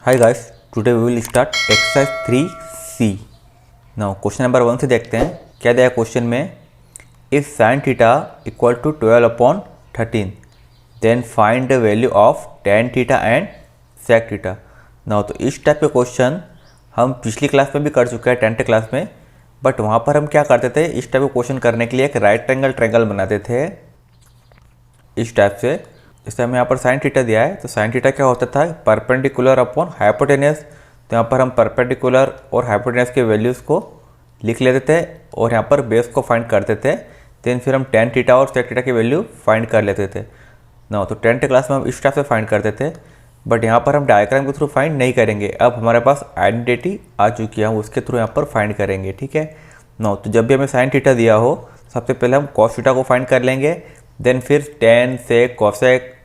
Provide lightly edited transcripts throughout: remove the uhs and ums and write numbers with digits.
Hi guys, today we will start exercise 3C. Now question number 1 से देखते हैं क्या दिया है क्वेश्चन में। If sin theta equal to 12/13 then find the value of tan theta and sec theta. Now तो इस type के क्वेश्चन हम पिछली क्लास में भी कर चुके हैं 10th क्लास में, बट वहाँ पर हम क्या करते थे, इस टाइप के क्वेश्चन करने के लिए एक राइट एंगल ट्रायंगल बनाते थे इस टाइप से। जैसे हमें यहाँ पर साइन थीटा दिया है तो साइन थीटा क्या होता था, परपेंडिकुलर अपॉन हाइपोटेनियस। तो यहाँ पर हम परपेंडिकुलर और हाइपोटेनियस के वैल्यूज़ को लिख लेते थे और यहाँ पर बेस को फाइंड करते थे। देन फिर हम टेन थीटा और सेक थीटा की वैल्यू फाइंड कर लेते थे ना। तो 10th क्लास में हम इस टाइप से फाइंड करते थे, बट यहाँ पर हम डायग्राम के थ्रू फाइंड नहीं करेंगे। अब हमारे पास आइडेंटिटी आ चुकी है, हम उसके थ्रू यहाँ पर फाइंड करेंगे, ठीक है ना। तो जब भी हमें साइन थीटा दिया हो सबसे पहले हम कॉस थीटा को फाइंड कर लेंगे, देन फिर टेन सेक कोसेक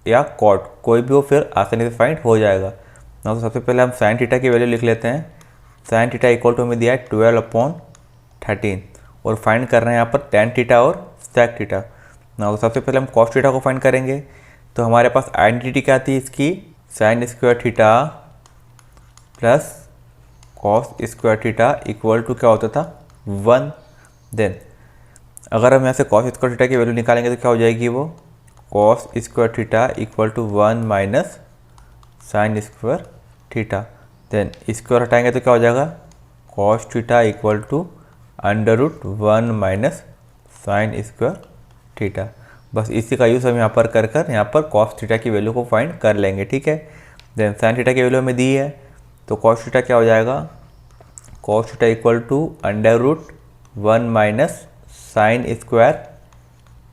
या कॉट कोई भी हो फिर आसानी से फाइंड हो जाएगा ना। तो सबसे पहले हम साइन थीटा की वैल्यू लिख लेते हैं। साइन थीटा इक्वल टू हमें दिया है 12/13 और फाइंड कर रहे हैं यहाँ पर टेन थीटा और सेक थीटा ना। तो सबसे पहले हम कॉस थीटा को फाइंड करेंगे। तो हमारे पास आइडेंटिटी क्या थी इसकी, sine square theta plus cos square theta equal to क्या होता था 1। देन अगर हम यहाँ से कॉस स्क्वायर थीटा की वैल्यू निकालेंगे तो क्या हो जाएगी, वो cos square theta equal to 1 minus sine square theta. Then square हटाएंगे तो क्या हो जाएगा, cos theta equal to √1 minus sine square theta. बस इसी का यूज़ हम यहाँ पर कर यहाँ पर कॉस थीटा की वैल्यू को फाइंड कर लेंगे, ठीक है। देन साइन थीटा की वैल्यू हमें दी है तो कॉस थीटा क्या हो जाएगा, cos theta equal to √1 minus sine square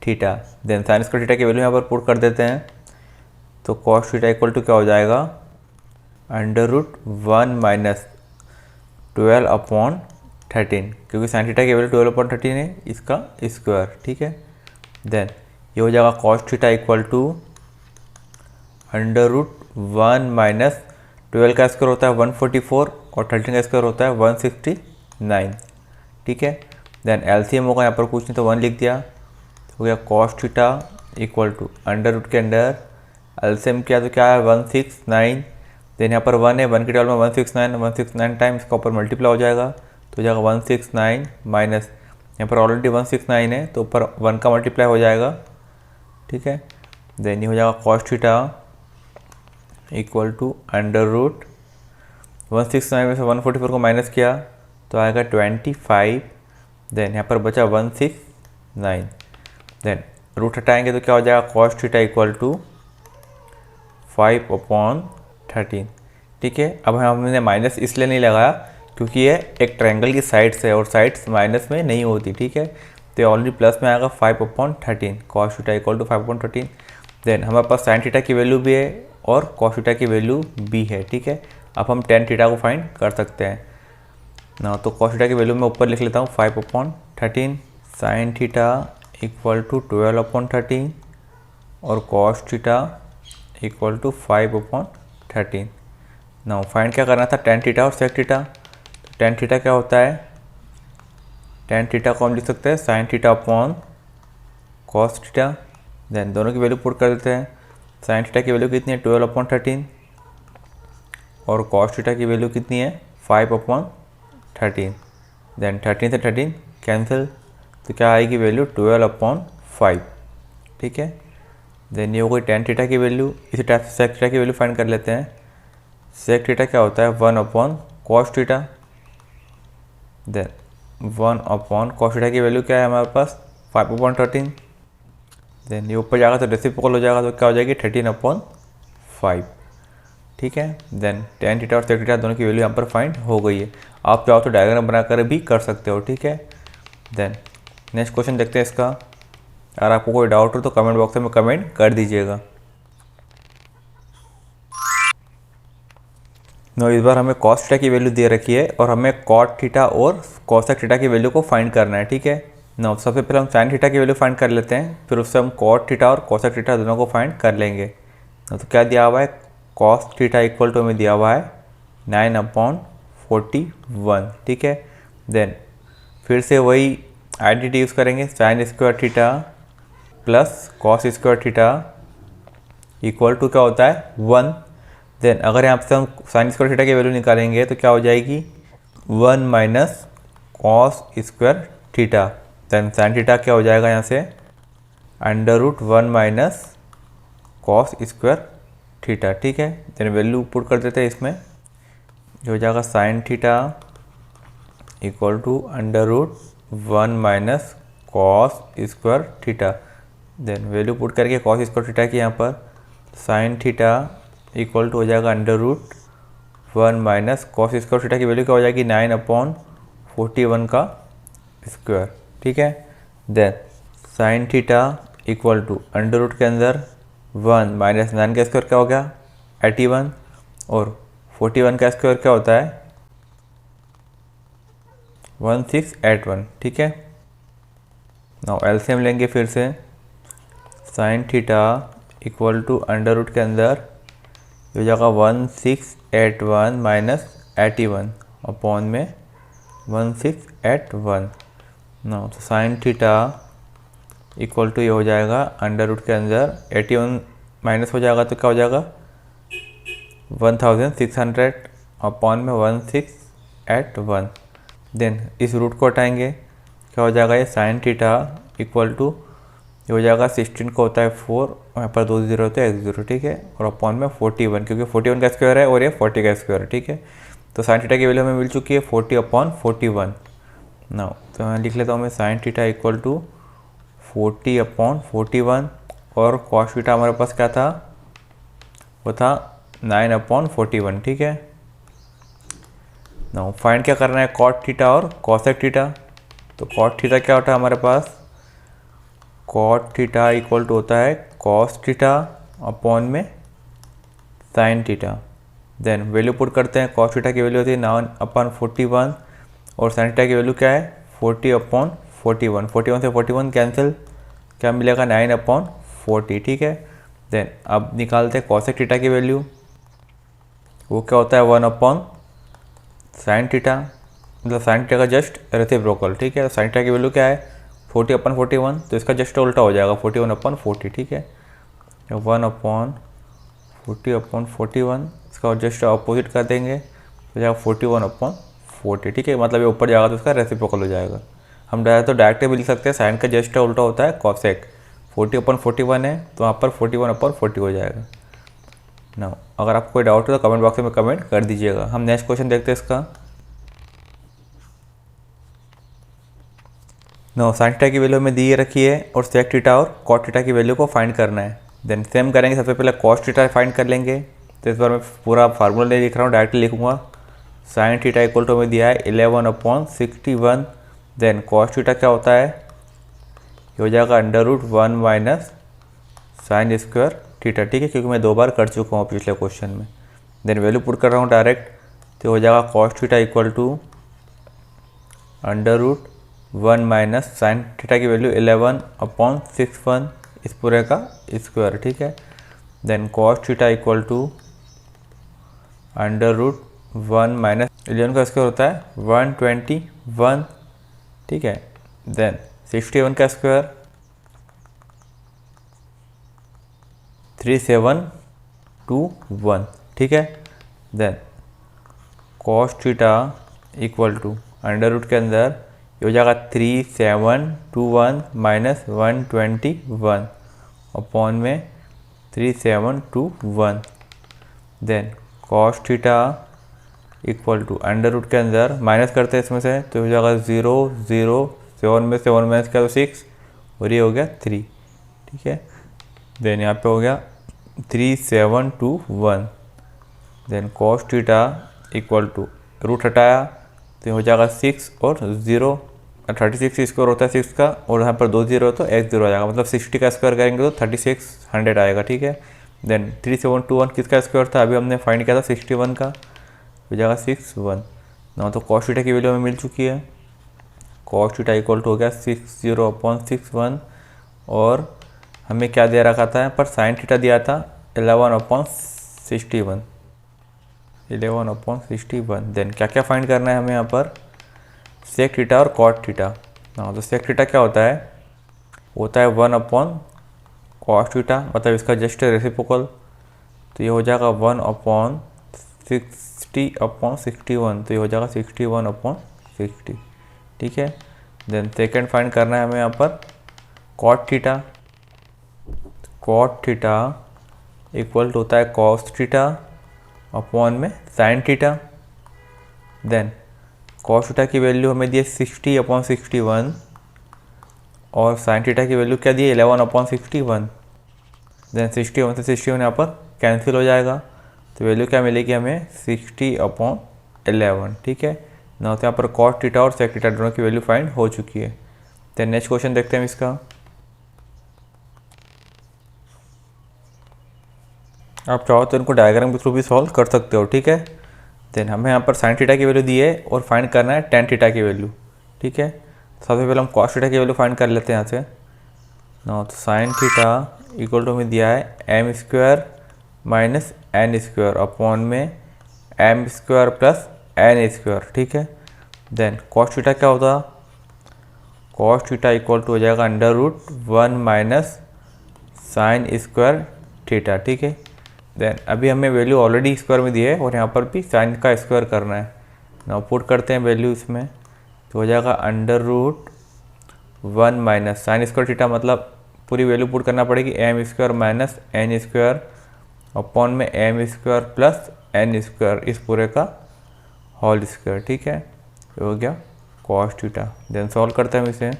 theta. Then sine square theta की वैल्यू यहाँ पर पुट कर देते हैं तो कॉस थीटा इक्वल टू क्या हो जाएगा, √1 माइनस 12/13, क्योंकि साइन थीटा की वैल्यू 12/13 है, इसका स्क्वायर, ठीक है। देन ये हो जाएगा cos theta equal to √1 minus 12 का स्क्वायर होता है 144 और 13 का स्क्वायर होता है 169, ठीक है। देन एलसीएम होगा, यहाँ पर कुछ नहीं तो 1 लिख दिया, हो गया कॉस थीटा इक्वल टू √ के अंदर एलसीएम किया तो क्या है 169। देन यहाँ पर 1 है, 1 के टेबल में 169 टाइम इसका ऊपर मल्टीप्लाई हो जाएगा तो हो जाएगा 169 माइनस, यहाँ पर ऑलरेडी 169 है तो ऊपर 1 का मल्टीप्लाई हो जाएगा, ठीक है। देन ये हो जाएगा कॉस थीटा इक्वल टू √169 में से 144 को माइनस किया तो आएगा 25। देन यहाँ पर बचा 169। देन रूट हटाएंगे तो क्या हो जाएगा, कॉस थीटा इक्वल टू 5/13, ठीक है। अब हमने माइनस इसलिए नहीं लगाया क्योंकि ये एक ट्रायंगल की साइड्स है और साइड्स माइनस में नहीं होती, ठीक है। तो ऑलरेडी प्लस में आएगा 5/13, cos theta equal to 5/13। Then हमारे पास साइन थीटा की वैल्यू भी है और कॉस थीटा की वैल्यू भी है, ठीक है। अब हम टेन थीटा को फाइंड कर सकते हैं ना। तो कॉस थीटा की वैल्यू मैं ऊपर लिख लेता हूँ 5/13, साइन थीटा इक्वल टू 12/13 और cos theta equal to 5/13। Now find क्या करना था, टेन थीटा और सेक थीटा। तो टेन थीटा क्या होता है, टेन थीटा को हम लिख सकते हैं sine theta upon cos theta. Then दोनों की वैल्यू पुट कर देते हैं। साइन थीटा की वैल्यू कितनी है 12/13 और कॉस थीटा की वैल्यू कितनी है 5/13। देन 13 से 13 कैंसिल तो क्या आएगी वैल्यू 12/5, ठीक है। देन ये हो गई टेन थीटा की वैल्यू। इसी टाइप से सेक थीटा की वैल्यू फाइंड कर लेते हैं। सेक थीटा क्या होता है 1/cos theta. Then 1/cos theta की वैल्यू क्या है हमारे पास 5/13। देन ये ऊपर जाएगा तो रेसिप्रोकल हो जाएगा तो क्या हो जाएगी 13/5, ठीक है। देन टेन थीटा और सेक थीटा दोनों की वैल्यू यहाँ पर फाइंड हो गई है। आप चाहो तो डायग्राम बनाकर भी कर सकते हो, ठीक है। देन नेक्स्ट क्वेश्चन देखते हैं इसका। अगर आपको कोई डाउट हो तो कमेंट बॉक्स में कमेंट कर दीजिएगा। नो इस बार हमें कॉस थीटा की वैल्यू दे रखी है और हमें कॉट थीटा और कोसेक थीटा की वैल्यू को फाइंड करना है, ठीक है। नो सबसे पहले हम साइन थीटा की वैल्यू फाइंड कर लेते हैं, फिर उससे हम कॉट थीटा और कोसेक थीटा दोनों को फाइंड कर लेंगे। तो क्या दिया हुआ है, कॉस थीटा इक्वल टू हमें दिया हुआ है 9/41, ठीक है। देन फिर से वही आइडेंटिटी यूज़ करेंगे, sine square theta plus cos square theta equal to क्या होता है 1। देन अगर यहाँ से हम साइन स्क्वायर थीटा की वैल्यू निकालेंगे तो क्या हो जाएगी 1 minus cos square theta. Then sine theta क्या हो जाएगा यहाँ से under root 1 minus cos square theta. ठीक है, देन वैल्यू पुट कर देते हैं इसमें, जो हो जाएगा sine theta equal to under root 1 minus cos square theta. Then value put करके कॉस स्क्वायर थीटा की यहाँ पर साइन थीटा इक्वल टू हो जाएगा under root 1 minus cos square theta की वैल्यू क्या हो जाएगी 9/41 का स्क्वायर। ठीक है, then sine theta equal to under root के अंदर 1 माइनस 9 का स्क्वायर क्या हो गया 81 और 41 का स्क्वायर क्या होता है 1681। ठीक है, नाउ एलसीएम लेंगे फिर से, sine theta equal to under root के अंदर हो जाएगा 1681 माइनस 81 अपॉन में 1681। नाउ तो साइन थीटा इक्वल टू ये हो जाएगा अंडर रूट के अंदर 81 माइनस हो जाएगा तो क्या हो जाएगा 1600 अपॉन में 1681। देन इस रूट को हटाएंगे, क्या हो जाएगा ये साइन थीटा इक्वल टू ये हो जाएगा 16 को होता है 4, यहाँ पर 2 0 होते हैं 0। ठीक है, और अपॉन में 41 क्योंकि 41 का स्क्वायर है और ये 40 का स्क्वायर है। ठीक है, तो साइन थीटा की वैल्यू हमें मिल चुकी है 40/41। नाउ तो मैं लिख लेता हूँ मैं साइन थीटा इक्वल टू 40/41 और कॉस थीटा हमारे पास क्या था वो था 9/41। ठीक है, नाउ फाइंड क्या करना है कॉट थीटा और कॉसेक थीटा। तो कॉट थीटा क्या होता है हमारे पास कॉट थीटा इक्वल टू होता है कॉस थीटा अपॉन में sine theta. Then value put करते हैं, कॉस थीटा की वैल्यू होती है 9/41 और साइन थीटा की वैल्यू क्या है 40/41। 41 से 41 कैंसिल, क्या मिलेगा 9/40। ठीक है, देन अब निकालते हैं कॉसेक थीटा की वैल्यू, वो क्या होता है 1/sin थीटा, मतलब साइन थीटा का जस्ट रेसिप्रोकल। ठीक है, साइन थीटा की वैल्यू क्या है 40/41 तो इसका जस्ट उल्टा हो जाएगा 41/40। ठीक है, 1/40/41 इसका जस्ट अपोजिट कर देंगे तो जाएगा 41/40। ठीक है, मतलब ये ऊपर जाएगा तो इसका रेसिप्रोकल हो जाएगा। हम डायरेक्ट भी लिख सकते हैं, साइन का जस्ट उल्टा होता है कॉसेक। 40/41 है तो वहाँ पर 41/40 हो जाएगा। ना अगर आपको कोई डाउट हो तो कमेंट बॉक्स में कमेंट कर दीजिएगा। हम नेक्स्ट क्वेश्चन देखते हैं इसका। नो साइन थीटा की वैल्यू हमें दी रखी है और सेक थीटा और कॉट थीटा की वैल्यू को फाइंड करना है। देन सेम करेंगे, सबसे पहले कॉस थीटा फाइंड कर लेंगे। तो इस बार मैं पूरा फार्मूला नहीं लिख रहा हूँ, डायरेक्टली लिखूँगा। साइन थीटा इक्वल टू हमें दिया है 11/61। देन कॉस थीटा क्या होता है ये हो जाएगा under root 1 minus sine square theta. ठीक है, क्योंकि मैं 2 बार कर चुका हूँ पिछले क्वेश्चन में। देन वैल्यू पुट कर रहा हूँ डायरेक्ट, तो हो जाएगा cos theta equal to under root 1 minus sine theta की वैल्यू 11/61 इस पूरे का स्क्वायर। ठीक है, then cos theta equal to under root 1 minus 11 का स्क्वायर होता है 121। ठीक है, देन 61 का स्क्वायर 3721। ठीक है, then cos theta equal to under root के अंदर ये हो जाएगा 3721 माइनस 121 अपॉन में 3721। Then cos theta equal to under root के अंदर माइनस करते हैं इसमें से तो हो जाएगा 0 0 7 में 7 माइनस किया तो 6 और ये हो गया 3। ठीक है, देन यहाँ पे हो गया 3721। Then cos theta equal to root हटाया तो हो जाएगा 6 और 0 36 स्क्वायर होता है 6 का और यहाँ पर 2 0 तो एक 0 आ जाएगा, मतलब 60 का स्क्वायर करेंगे तो 3600 आएगा। ठीक है, देन 3721 किसका स्क्वायर था अभी हमने फाइंड किया था 61 का, हो जाएगा 61 ना। तो कॉस थीटा की वैल्यू हमें मिल चुकी है, कॉस थीटा इक्वल टू हो गया 60/61 और हमें क्या दे रखा था यहाँ पर साइन थीटा दिया था 11/61। देन क्या क्या फाइंड करना है हमें यहाँ पर सेक थीटा और कॉट थीटा। हाँ, तो सेक थीटा क्या होता है 1/cos थीटा, मतलब इसका जस्ट रेसिप्रोकल। तो ये हो जाएगा 1/60/61, तो ये हो जाएगा 61/60, ठीक है। देन सेकेंड फाइंड करना है हमें यहाँ पर कॉट थीटा इक्वल टू होता है कॉस थीटा अपॉन में sine theta. Then cos theta की वैल्यू हमें दी है 60/61 और साइन थीटा की वैल्यू क्या दी है 11/61। देन 61 से 61 यहाँ पर कैंसिल हो जाएगा, तो वैल्यू क्या मिलेगी हमें 60/11, ठीक है ना। तो यहाँ पर कॉस थीटा और सेक थीटा दोनों की वैल्यू फाइंड हो चुकी है। देन नेक्स्ट क्वेश्चन देखते हैं हम इसका। आप चाहो तो इनको डायग्राम के थ्रू भी सॉल्व कर सकते हो, ठीक है। देन हमें यहाँ पर साइन थीटा की वैल्यू दी है और फाइंड करना है टेन थीटा की वैल्यू, ठीक है। सबसे पहले हम कॉस थीटा की वैल्यू फाइंड कर लेते हैं यहाँ से ना। तो साइन थीटा इक्वल टू हमें दिया है m² माइनस n² अपॉन में m² प्लस n², ठीक है। देन कॉस थीटा क्या होता, कॉस थीटा इक्वल टू हो जाएगा √1 माइनस साइन स्क्वायर थीटा, ठीक है। देन अभी हमें वैल्यू ऑलरेडी स्क्वायर में दी है और यहाँ पर भी साइन का स्क्वायर करना है ना। पुट करते हैं वैल्यू इसमें, तो हो जाएगा √1 माइनस साइन स्क्वायर थीटा, मतलब पूरी वैल्यू पुट करना पड़ेगी m² माइनस n² अपॉन में m² प्लस n², इस पूरे का होल स्क्वायर, ठीक है। तो हो गया कॉस थीटा। देन सॉल्व करते हैं हम इसे,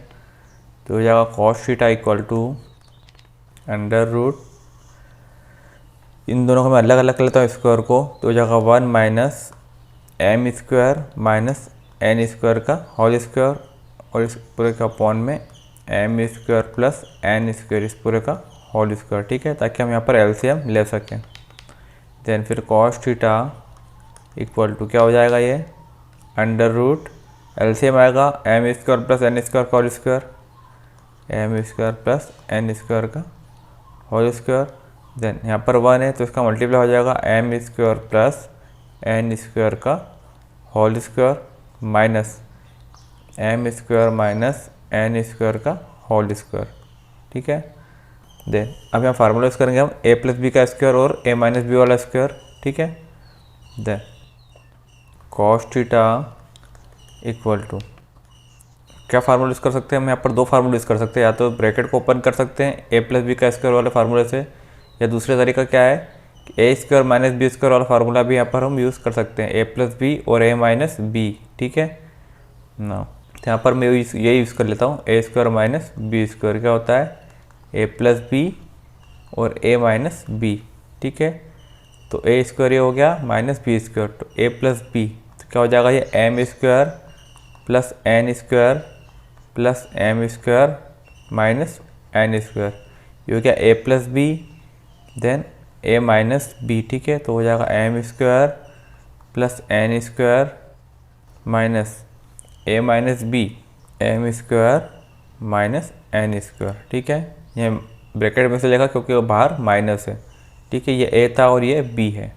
तो हो जाएगा कॉस थीटा इक्वल टू इन दोनों को मैं अलग अलग कर लेता हूँ स्क्वायर को, तो हो जाएगा 1 माइनस m² माइनस n² का होल स्क्वायर और इस पूरे का अपॉन में m² प्लस n², इस पूरे का होल स्क्वायर, ठीक है, ताकि हम यहाँ पर एलसीएम ले सकें। देन फिर कॉस थीटा इक्वल टू क्या हो जाएगा, ये एलसीएम आएगा m² प्लस n² का whole square, m² plus n² का होल स्क्वायर। देन यहाँ पर 1 है तो इसका मल्टीप्लाई हो जाएगा m² प्लस n² का whole square minus m² minus n² का होल स्क्वायर, ठीक है। देन अब यहाँ फार्मूला यूज़ करेंगे हम a प्लस बी का स्क्वायर और a माइनस बी वाला स्क्वायर, ठीक है। Then cos theta equal to क्या फार्मूला यूज़ कर सकते हैं हम यहाँ पर, दो फार्मूला यूज़ कर सकते हैं, या तो ब्रैकेट को ओपन कर सकते हैं a प्लस बी का स्क्वायर वाले फार्मूले से, या दूसरा तरीका क्या है कि a² माइनस बी स्क्वायर वाला फार्मूला भी यहाँ पर हम यूज़ कर सकते हैं, a प्लस बी और a माइनस बी, ठीक है ना। तो यहाँ पर मैं यही यूज़ कर लेता हूँ a² माइनस बी स्क्वायर, क्या होता है a प्लस बी और a माइनस बी, ठीक है। तो a² ये हो गया माइनस b², तो a प्लस बी तो क्या हो जाएगा, ये m² plus n² plus m² minus n², ये हो गया a plus b then a minus b, ठीक है। तो हो जाएगा m² plus n² minus a minus b m² minus n², ठीक है। ये ब्रैकेट में से लेगा क्योंकि वो बाहर माइनस है, ठीक है। ये a था और ये b है।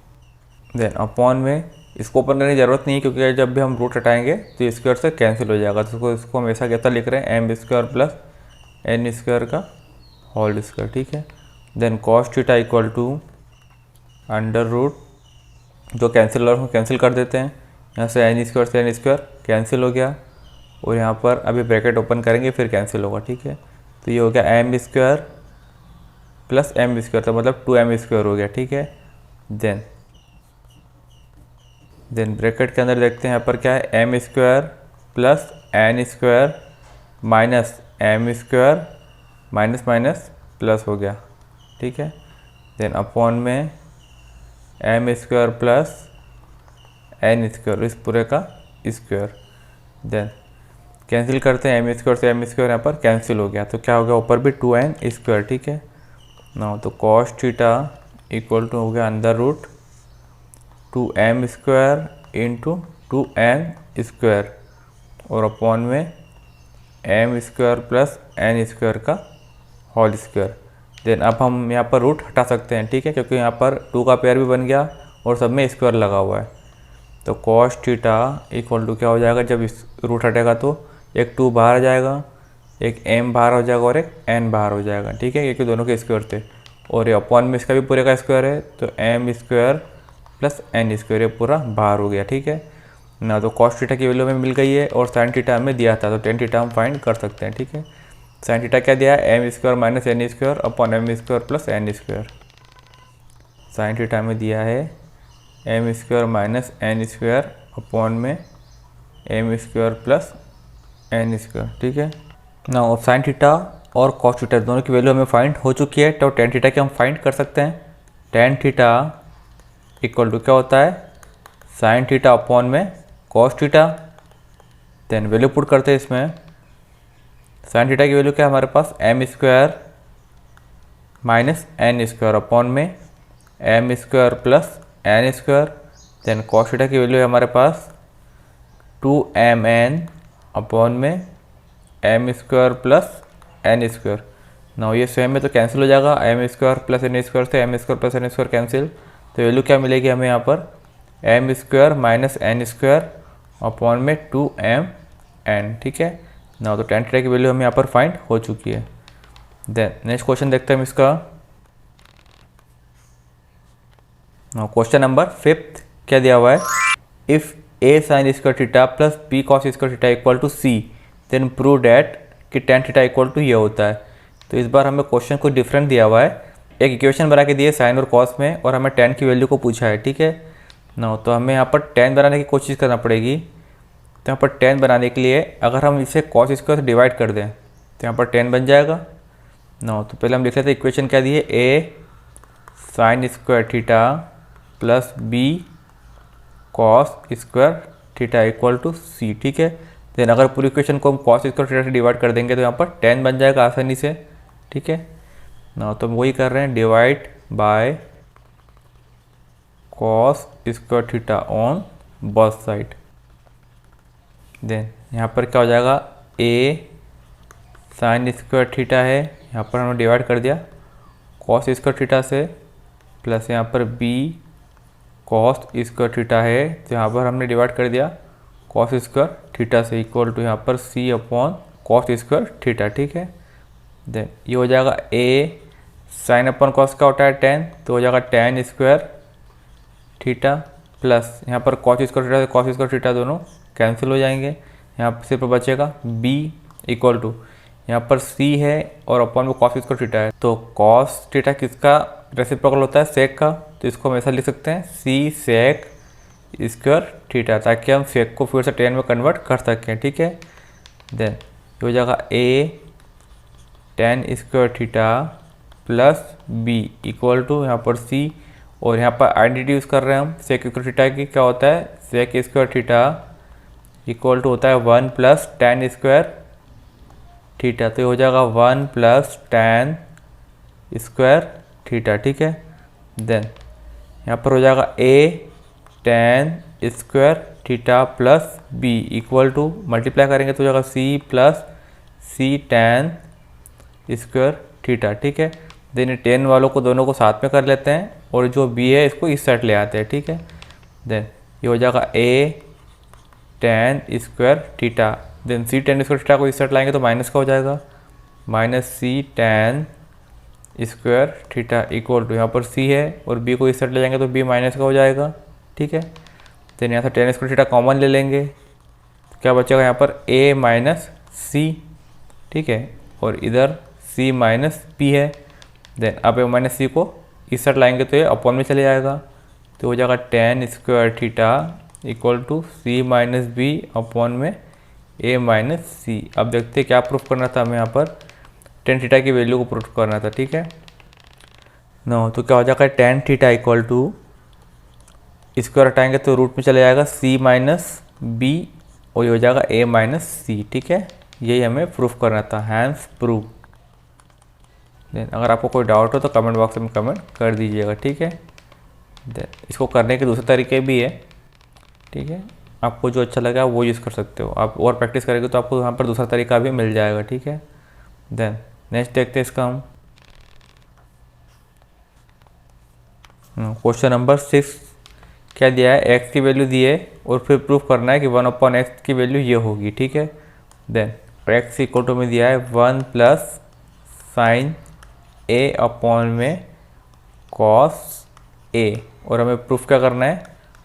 देन अपॉन में इसको ओपन करने की ज़रूरत नहीं है क्योंकि जब भी हम रूट हटाएंगे तो ये स्क्वायर से कैंसिल हो जाएगा, तो इसको हमेशा कैसा लिख रहे हैं m² प्लस n² का होल स्क्वायर, ठीक है। Then cos theta equal to जो कैंसिल और कैंसिल कर देते हैं, यहाँ से n² से n² कैंसिल हो गया और यहाँ पर अभी ब्रैकेट ओपन करेंगे फिर कैंसिल होगा, ठीक है। तो ये हो गया m² प्लस m² तो मतलब 2m² हो गया, ठीक है। देन ब्रैकेट के अंदर देखते हैं यहाँ पर क्या है m² plus n² minus m² minus minus plus हो गया, ठीक है। देन अपॉन में m² प्लस n², इस पूरे का स्क्वायर। देन कैंसिल करते हैं m² से m² यहाँ पर कैंसिल हो गया, तो क्या हो गया ऊपर भी 2n², ठीक है ना। तो कॉस थीटा इक्वल टू हो गया √2m² इंटू 2n² और अपॉन में m² प्लस n² का होल स्क्वायर। देन अब हम यहाँ पर रूट हटा सकते हैं, ठीक है, क्योंकि यहाँ पर 2 का पेयर भी बन गया और सब में स्क्वायर लगा हुआ है। तो कॉस थीटा इक्वल टू क्या हो जाएगा, जब इस रूट हटेगा तो एक 2 बाहर आ जाएगा, एक m बाहर हो जाएगा और एक n बाहर हो जाएगा, ठीक है, क्योंकि दोनों के स्क्वायर थे। और ये अपॉन में इसका भी पूरे का स्क्वायर है, तो m square plus N square, ये पूरा बाहर हो गया। ठीक है ना, तो कॉस थीटा की वैल्यू हमें मिल गई है और साइन थीटा हमें दिया था, तो टेन थीटा हम फाइंड कर सकते हैं। ठीक है, साइन थीटा क्या दिया है, M square minus N square upon M square plus N square. Sine theta हमें दिया है M square minus N square upon में M square plus N square. ठीक है ना, साइन थीटा और कॉस थीटा दोनों की वैल्यू हमें फाइंड हो चुकी है, तो टेन थीटा की हम फाइंड कर सकते हैं। टेन थीटा इक्वल टू क्या होता है, साइन थीटा अपॉन में cos theta. Then value put करते हैं इसमें, साइन थीटा की वैल्यू क्या है हमारे पास, M square minus N square upon में M square plus N square. Then cos theta की वैल्यू है हमारे पास 2mn अपॉन में M square plus N square. ना ये सेम में तो कैंसिल हो जाएगा, M square plus N square से M square plus N square cancel, तो वैल्यू क्या मिलेगी हमें यहाँ पर, M square minus N square upon में 2mn। ठीक है ना, तो टेन थीटा की वैल्यू हमें यहाँ पर फाइंड हो चुकी है। देन नेक्स्ट क्वेश्चन देखते हैं हम इसका। क्वेश्चन नंबर 5 क्या दिया हुआ है, if a sine square theta plus B cos square theta equal to c then prove that कि टेन थीटा इक्वल टू ये होता है। तो इस बार हमें क्वेश्चन को डिफरेंट दिया हुआ है, एक इक्वेशन बना के दिए साइन और कॉस में, और हमें टेन की वैल्यू को पूछा है। ठीक है ना, तो हमें यहाँ पर टेन बनाने की कोशिश करना पड़ेगी। तो यहाँ पर टेन बनाने के लिए अगर हम इसे कॉस स्क्वायर से डिवाइड कर दें तो यहाँ पर टेन बन जाएगा ना। तो पहले हम लिख लेते हैं इक्वेशन क्या दी है, A sine square theta plus B cos square theta equal to C. ठीक है, देन अगर पूरी इक्वेशन को हम कॉस स्क्वायर थीटा से डिवाइड कर देंगे तो यहाँ पर टेन बन जाएगा आसानी से। ठीक है ना, तो हम वही कर रहे हैं, divide by cos square theta on both side. Then यहाँ पर क्या हो जाएगा, ए साइन स्क्वायर थीटा है, यहाँ पर हमने डिवाइड कर दिया कॉस स्क्वायर थीटा से, प्लस यहाँ पर बी कॉस स्क्वायर थीटा है, तो यहाँ पर हमने डिवाइड कर दिया कॉस स्क्वायर थीटा से, इक्वल टू यहाँ पर सी अपॉन कॉस स्क्वायर थीटा। ठीक है, देन ये हो जाएगा ए साइन अपॉन कॉस का होता है टेन, तो हो जाएगा टेन स्क्वायर थीटा प्लस यहाँ पर कॉस स्क्वायर थीटा से कॉस स्क्वायर थीटा दोनों कैंसिल हो जाएंगे, यहाँ पर सिर्फ बचेगा बी इक्वल टू यहाँ पर सी है और अपॉन में कॉस स्क्वायर थीटा है, तो कॉस थीटा किसका रेसिप्रोकल होता है, सेक का, तो इसको हम ऐसा लिख सकते हैं सी सेक स्क्वायर थीटा, ताकि हम सेक को फिर से टेन में कन्वर्ट कर सकें। ठीक है, देन ये हो जाएगा ए tan square theta plus B equal to यहाँ पर सी, और यहाँ पर आइडेंटिटी यूज़ कर रहे हैं हम सेक स्क्वायर थीटा की, क्या होता है sec square theta equal to होता है 1 प्लस टेन स्क्वायर थीटा, तो ये हो जाएगा 1 प्लस टेन स्क्वायर थीटा। ठीक है, देन यहाँ पर हो जाएगा ए tan square theta plus B equal to multiply करेंगे तो हो जाएगा C plus C tan square theta. ठीक है, देन टेन वालों को दोनों को साथ में कर लेते हैं और जो बी है इसको इस साइड ले आते हैं। ठीक है, देन ये हो जाएगा ए tan square theta, then c tan square theta को इस साइड लाएंगे तो माइनस का हो जाएगा, minus c tan square theta equal to यहाँ पर सी है और बी को इस साइड ले जाएंगे तो बी माइनस का हो जाएगा। ठीक है, देन यहाँ से टेन स्क्वायर थीटा कॉमन ले लेंगे, तो क्या बचेगा यहाँ पर a माइनस सी। ठीक है, और इधर c माइनस पी है, देन अब a माइनस सी को इस साइड लाएंगे तो ये अपॉन में चले जाएगा, तो हो जाएगा tan square theta equal to c minus b upon में a माइनस सी। अब देखते हैं क्या प्रूफ करना था हमें, यहाँ पर टेन थीटा की वैल्यू को प्रूफ करना था। ठीक है नो, तो क्या हो जाएगा tan theta equal to square हटाएंगे तो रूट में चले जाएगा c माइनस बी और ये हो जाएगा a माइनस सी। ठीक है, यही हमें प्रूफ करना था, हैंस प्रूव। देन अगर आपको कोई डाउट हो तो कमेंट बॉक्स में कमेंट कर दीजिएगा। ठीक है, देन इसको करने के दूसरे तरीके भी है। ठीक है, आपको जो अच्छा लगा वो यूज़ कर सकते हो, आप और प्रैक्टिस करेंगे तो आपको यहाँ पर दूसरा तरीका भी मिल जाएगा। ठीक है, देन नेक्स्ट देखते हैं इसका हम क्वेश्चन नंबर 6 क्या दिया है, x की वैल्यू दी है और फिर प्रूफ करना है कि 1/x की वैल्यू ये होगी। ठीक है, देन x इक्वल टू में दिया है 1 प्लस साइन a अपॉन में कॉस ए, और हमें प्रूफ क्या करना है,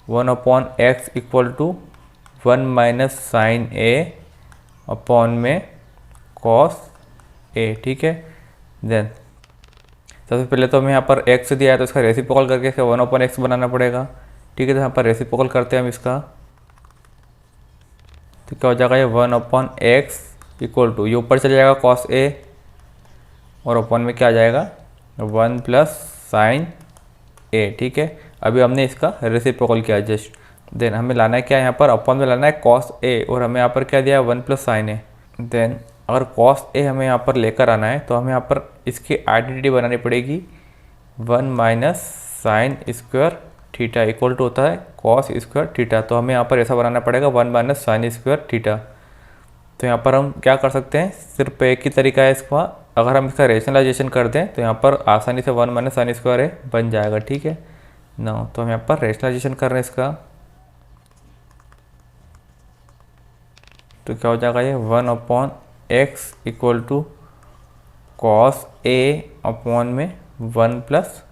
1/x equal to 1 minus sine a upon में कॉस ए, ठीक है। देन सबसे पहले तो हमें यहाँ पर x दिया है तो इसका रेसिप्रोकल करके इसका 1/x बनाना पड़ेगा, ठीक है। तो यहाँ पर रेसिप्रोकल करते हैं हम इसका, तो क्या हो जाएगा ये 1/x इक्वल टू, ये ऊपर चले जाएगा कॉस ए और अपॉन में क्या आ जाएगा 1 प्लस साइन ए, ठीक है। अभी हमने इसका रेसिप्रोकल किया जस्ट। देन हमें लाना है क्या, यहाँ पर अपॉन में लाना है कॉस ए, और हमें यहाँ पर क्या दिया है 1 प्लस साइन ए। देन अगर कॉस ए हमें यहाँ पर लेकर आना है तो हमें यहाँ पर इसकी आइडेंटिटी बनानी पड़ेगी, 1 minus sine square theta equal to होता है कॉस स्क्वायर थीटा। तो हमें यहाँ पर ऐसा बनाना पड़ेगा 1 माइनस साइन स्क्वायर थीटा। तो यहाँ पर हम क्या कर सकते हैं, सिर्फ एक ही तरीका है इसका, अगर हम इसका रेशनलाइजेशन कर दें तो यहाँ पर आसानी से 1 माइनस साइन स्क्वायर ए बन जाएगा, ठीक है ना। तो हम यहाँ पर रेशनलाइजेशन कर रहे हैं इसका, तो क्या हो जाएगा ये 1/x equal to cos a upon में 1 प्लस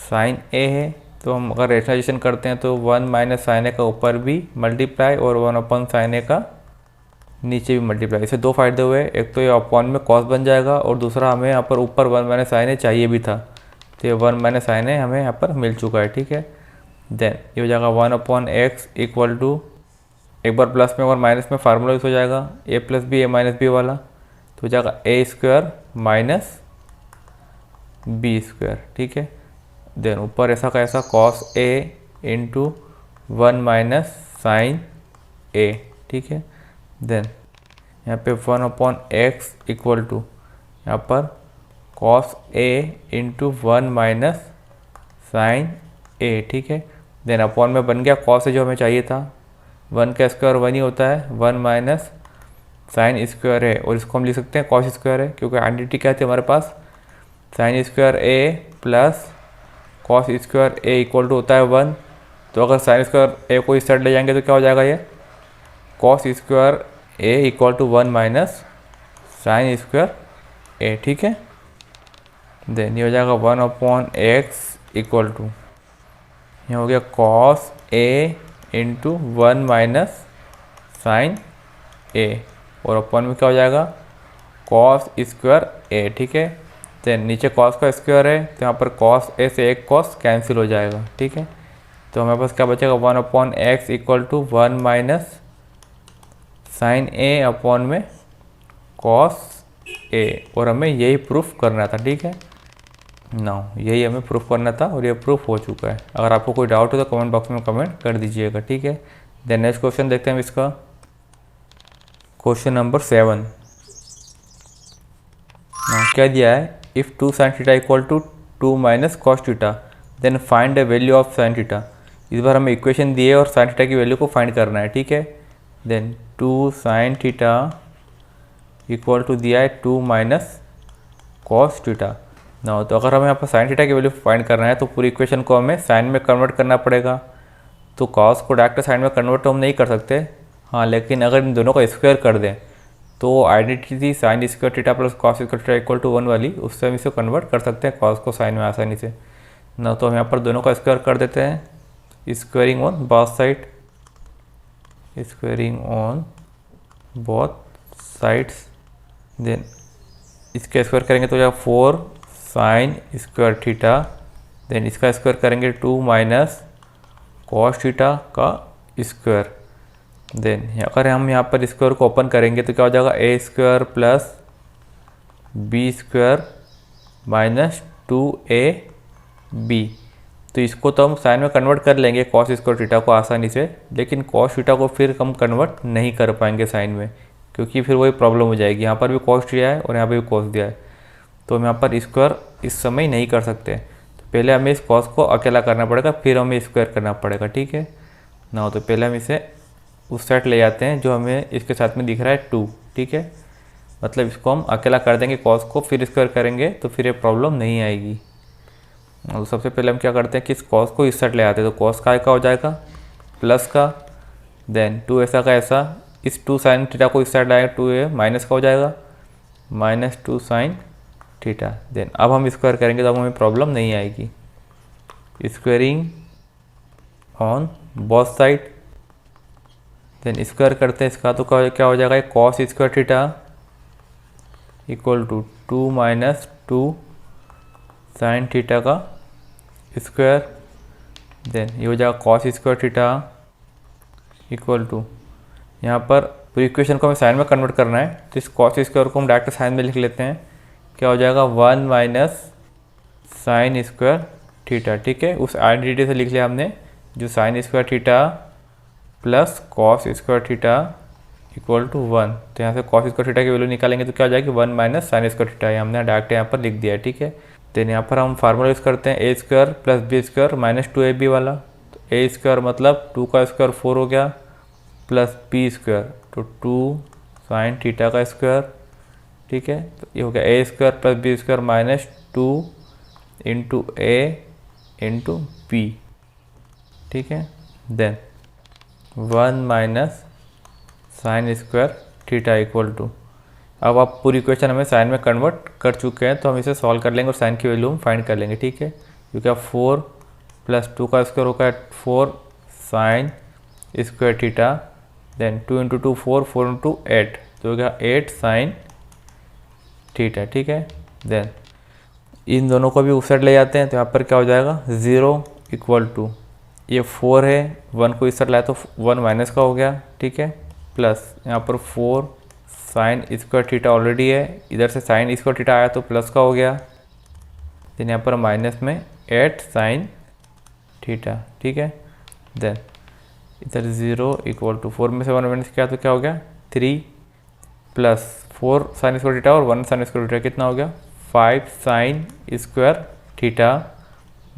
साइन ए है। तो हम अगर रेशनलाइजेशन करते हैं तो 1 माइनस साइन ए का ऊपर भी मल्टीप्लाई और 1/sin ए का नीचे भी मल्टीप्लाई। इसे दो फायदे हुए, एक तो ये अपॉन में कॉस बन जाएगा और दूसरा हमें यहाँ पर ऊपर 1 माइनस साइन ए चाहिए भी था, तो ये 1 माइनस साइन ए हमें यहाँ पर मिल चुका है, ठीक है। देन ये हो जाएगा 1/x इक्वल टू, एक बार प्लस में और माइनस में फार्मूला यूज हो जाएगा, a plus b a minus b वाला, तो हो जाएगा ए स्क्वायर माइनस बी स्क्वायर, ठीक है। देन ऊपर ऐसा का ऐसा cos a into 1 minus sine a, ठीक है। देन यहाँ पे 1/x इक्वल टू यहाँ पर cos a into 1 minus sine a, ठीक है। देन अपॉन में बन गया कॉस ए जो हमें चाहिए था, 1 का स्क्वायर 1 ही होता है, 1 माइनस साइन स्क्वायर है, और इसको हम लिख सकते हैं कॉस स्क्वायर है, क्योंकि आइडेंटिटी क्या थी हमारे पास, sine square A plus cos square A equal to होता है 1। तो अगर साइन स्क्वायर ए को इस साइड ले जाएंगे तो क्या हो जाएगा ये cos square A equal to 1 minus sine square A, ठीक है। देन ये हो जाएगा 1/x इक्वल टू, ये हो गया cos a into 1 minus sine ए, और अपॉन में क्या हो जाएगा कॉस स्क्वायर ए, ठीक है। देन नीचे कॉस का स्क्वायर है तो यहाँ पर कॉस ए से एक कॉस कैंसिल हो जाएगा, ठीक है। तो हमारे पास क्या बचेगा 1/x equal to 1 minus sine a upon में कॉस ए, और हमें यही प्रूफ करना था, ठीक है ना, यही हमें प्रूफ करना था और ये प्रूफ हो चुका है। अगर आपको कोई डाउट हो तो कमेंट बॉक्स में कमेंट कर दीजिएगा, ठीक है। देन नेक्स्ट क्वेश्चन देखते हैं इसका, क्वेश्चन नंबर 7। क्या दिया है, if 2 sin theta equal to 2 minus cos theta then find the value of sine theta. इस बार हमें इक्वेशन दिए और साइन थीटा की वैल्यू को फाइंड करना है, ठीक है। Then 2 sin theta equal to दिया है 2 माइनस कॉस थीटा ना। तो अगर हमें यहाँ पर साइन थीटा की वैल्यू फाइंड करना है तो पूरी इक्वेशन को हमें साइन में कन्वर्ट करना पड़ेगा। तो कॉस को डायरेक्ट साइन में कन्वर्ट तो हम नहीं कर सकते, हाँ, लेकिन अगर इन दोनों का स्क्वायर कर दें तो आइडेंटिटी थी sine square theta plus cos square theta equal to 1 वाली, उससे हम इसे कन्वर्ट कर सकते हैं कॉस को साइन में आसानी से ना। तो हम यहाँ पर दोनों का स्क्वायर कर देते हैं, squaring on both side, squaring on both sides. Then इसका स्क्वायर करेंगे तो जाएगा 4 साइन स्क्वायर थीटा, देन इसका स्क्वायर करेंगे 2 माइनस कॉस थीटा का स्क्वायर। देन अगर हम यहाँ पर स्क्वायर को ओपन करेंगे तो क्या हो जाएगा ए square plus B square minus 2ab। तो इसको तो हम साइन में कन्वर्ट कर लेंगे कॉस स्क्वायर थीटा को आसानी से, लेकिन कॉस थीटा को फिर हम कन्वर्ट नहीं कर पाएंगे साइन में, क्योंकि फिर वही प्रॉब्लम हो जाएगी। यहाँ पर भी कॉस दिया है और यहाँ पर भी कॉस दिया है, तो हम यहाँ पर स्क्वायर इस समय नहीं कर सकते। तो पहले हमें इस कॉस को अकेला करना पड़ेगा, फिर हमें स्क्वायर करना पड़ेगा, ठीक है ना। तो पहले हम इसे उस साइड ले जाते हैं जो हमें इसके साथ में दिख रहा है 2, ठीक है। मतलब इसको हम अकेला कर देंगे कॉस को, फिर स्क्वायर करेंगे तो फिर ये प्रॉब्लम नहीं आएगी। तो सबसे पहले हम क्या करते हैं कि इस कॉस को इस साइड ले आते हैं, तो कॉस का हो जाएगा प्लस का, देन 2 ऐसा का ऐसा, इस 2 साइन थीटा को इस साइड लाएंगे 2a माइनस का हो जाएगा माइनस 2 साइन थीटा। देन अब हम स्क्वायर करेंगे तो अब हमें प्रॉब्लम नहीं आएगी। Squaring on both side, then square करते हैं इसका तो क्या हो जाएगा, cos square theta equal to 2 minus 2 sine theta का स्क्वायर। देन ये हो जाएगा cos square theta equal to, यहाँ पर पूरी इक्वेशन को हमें साइन में कन्वर्ट करना है तो इस कॉस स्क्वायर को हम डायरेक्ट साइन में लिख लेते हैं। क्या हो जाएगा 1 माइनस साइन स्क्वायर थीटा। ठीक है, उस आइडेंटिटी से लिख लिया हमने, जो sine square theta plus cos square theta equal to 1। तो यहाँ से कॉस स्क्वायर थीटा की वैल्यू निकालेंगे तो क्या हो जाएगी 1 माइनस साइन स्क्वायर थीटा। ये हमने डायरेक्ट यहाँ पर लिख दिया है। ठीक है, देन यहाँ पर हम फार्मूला यूज़ करते हैं A square plus B square minus 2ab वाला। तो ए स्क्वायर मतलब 2 का स्क्वायर 4 हो गया प्लस बी स्क्वायर तो 2 साइन थीटा का स्क्वायर। ठीक है, तो ये हो गया A square plus B square minus 2 into A into B. ठीक है, then 1 minus sine square theta equal to, अब आप पूरी इक्वेशन हमें साइन में कन्वर्ट कर चुके हैं तो हम इसे सॉल्व कर लेंगे और साइन की वैल्यू हम फाइंड कर लेंगे। ठीक है, क्योंकि अब 4 प्लस 2 का स्क्वायर होगा 4 sine square theta, then 2 into 2 4, 4 into 8 तो हो गया 8 साइन थीटा। ठीक है, देन इन दोनों को भी उस साइड ले जाते हैं तो यहाँ पर क्या हो जाएगा 0 इक्वल टू, ये 4 है 1 को इस साइड लाया तो 1 माइनस का हो गया। ठीक है, प्लस यहाँ पर 4 साइन स्क्वायर थीटा ऑलरेडी है, इधर से साइन स्क्वायर थीटा आया तो प्लस का हो गया। देन यहाँ पर माइनस में 8 साइन थीटा। ठीक है, देन इधर 0 इक्वल टू 4 में से 1 माइनस किया तो क्या हो गया 3 प्लस 4 साइन स्क्वायर थीटा और 1 साइन स्क्वायर थीटा कितना हो गया 5 sine square theta